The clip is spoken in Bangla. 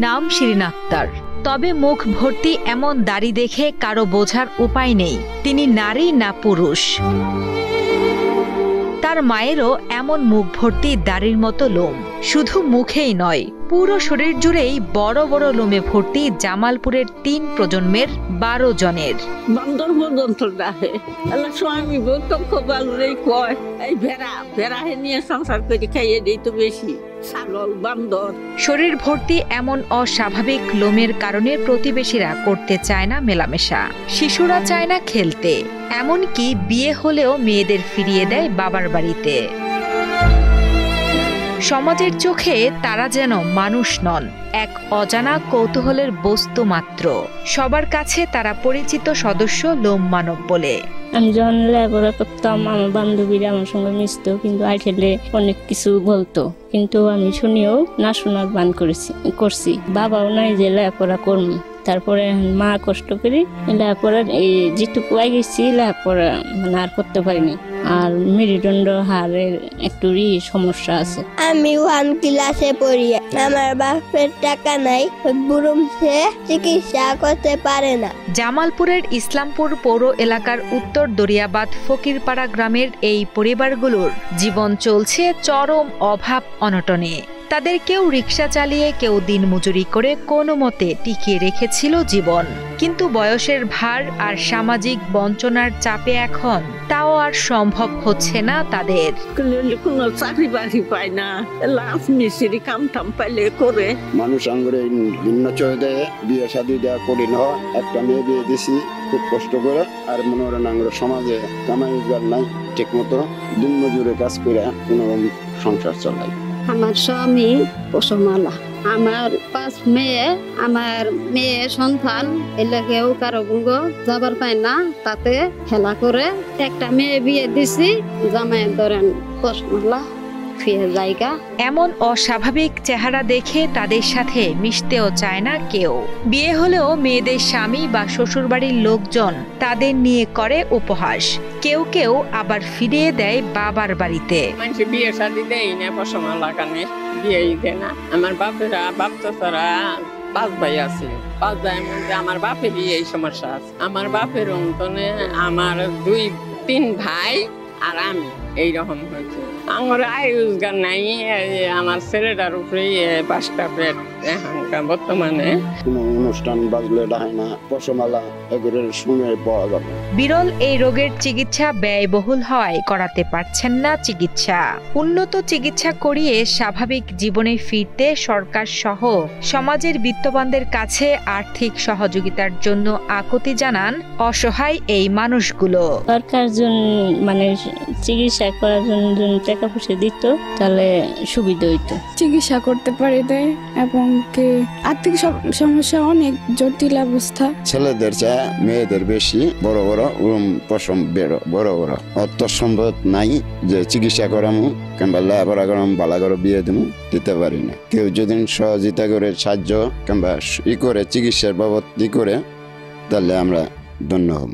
নাম শিরিন আক্তার। তবে মুখ ভর্তি এমন দাড়ি দেখে কারো বোঝার উপায় নেই তিনি নারী না পুরুষ। তার মায়েরও এমন মুখ ভর্তি দাড়ির মতো লোম। শুধু মুখেই নয়, পুরো শরীর জুড়েই বড় বড় লোমে ভর্তি জামালপুরের ৩ প্রজন্মের ১২ জনের। বান্দর পর্যন্ত ডাহে স্বামী বলতো খুব ভালোই কয় এই ভেড়া নিয়ে সংসার করে খাইয়ে দিই তো বেশি ছাগল বান্দর। শরীর ভর্তি এমন অস্বাভাবিক লোমের কারণে প্রতিবেশীরা করতে চায় না মেলামেশা, শিশুরা চায় না খেলতে, এমনকি বিয়ে হলেও মেয়েদের ফিরিয়ে দেয় বাবার বাড়িতে। সমাজের চোখে তারা যেন মানুষ নন, এক অজানা কৌতূহলের বস্তু মাত্র। সবার কাছে তারা পরিচিত সদস্য লোম মানব বলে। আমি যখন লেখাপড়া করতাম আমার বান্ধবীরা আমার সঙ্গে মিশতো, কিন্তু আইঠেলে অনেক কিছু বলতো, কিন্তু আমি শুনিও না শোনার বান করছি। বাবাও নাই যে লেখাপড়া করবো। তারপরে মা কষ্ট করি লেখাপড়া এই যেটুকু গেছি লেখাপড়া মানে আর করতে পারিনি। আর মেরুদণ্ড হাড়ের একটু সমস্যা আছে। আমি 1 ক্লাসে পড়ি, আমার বাপের টাকা নাই, বুড়ো সে চিকিৎসা করতে পারে না। জামালপুরের ইসলামপুর পৌর এলাকার উত্তর দরিয়াবাদ ফকিরপাড়া গ্রামের এই পরিবারগুলোর জীবন চলছে চরম অভাব অনটনে। তাদের কেউ রিকশা চালিয়ে, কেউ দিনমজুরি করে কোনো মতে টিকিয়ে রেখেছিল জীবন। কিন্তু বয়সের ভার আর সামাজিক বঞ্চনার চাপে এখন তাও আর সম্ভব হচ্ছে না তাদের। কোনো চাকরি বাকরি পায় না, লাভ মিস্ত্রি কাম টাম পাইলে করে। মানুষ আঙ্গুরে ভিন্ন চয়ে দেয়, বিয়ে শাদী দেওয়া করি না। একটা মেয়ে বিয়ে দিছি খুব কষ্ট করে, আর মনে করেন আঙ্গুরে সমাজে কামাই রোজগার নাই, ঠিক মতো দিন মজুরে কাজ করে কোনো সংসার চালাই। আমার স্বামী পশমালা, আমার 5 মেয়ে, আমার মেয়ে সন্তান এলাকাও কারো গুঙ্গ যাবার পায় না, তাতে খেলা করে একটা মেয়ে বিয়ে দিছি, জামাই ধরেন পশমালা জায়গা। এমন অস্বাভাবিক চেহারা দেখে তাদের সাথে মিশতেও চায় না কেউ। বিয়ে হলেও মেয়েদের স্বামী বা শ্বশুরবাড়ির লোকজন তাদের নিয়ে করে উপহাস, কেউ কেউ আবার ফিরিয়ে দেয় বাবার বাড়িতে। বিয়ে শাদী দেয় না, পশমালা কানে বিয়েই দেয় না। আমার বাপেরা বাপচাচারা 5 ভাই আছে, 5 ভাইয়ের মধ্যে আমার বাপেরই এই সমস্যা আছে। আমার বাপের অন্তনে আমার 2-3 ভাই আর আমি এইরকম হয়েছে। আমার আয় রোজগার নাই, আমার ছেলেটার উপরেই 5টা পেট এখানকার বর্তমানে। কোনো অনুষ্ঠান বাজলে ডাহে না, পশমালা এগুলোর শুনে পাওয়া যাবে। বিরল এই রোগের চিকিৎসা ব্যয়বহুল হওয়ায় করাতে পারছেন না চিকিৎসা। উন্নত চিকিৎসা করিয়ে স্বাভাবিক জীবনে ফিরতে সরকার সহ সমাজের বিত্তবানদের কাছে আর্থিক সহযোগিতার জন্য আকুতি জানান অসহায় এই মানুষগুলো। সরকার মানে চিকিৎসা করার জন্য টাকা পয়সা দিত, তাহলে সুবিধা হইতো। চিকিৎসা করতে পারি দেয় এবং আর্থিক সমস্যা অনেক জটিল অবস্থা। ছেলেদের চেয়ে মেয়েদের বেশি বড় বড় পশম বড় বড় অর্থ সম্ভব নাই যে চিকিৎসা করামু কিংবা লেখাপড়া করাম ভালো করে বিয়ে দিমু, দিতে পারি না। কেউ যদি সহযোগিতা করে সাহায্য কিংবা করে চিকিৎসার বাবদ করে, তাহলে আমরা ধন্য হব।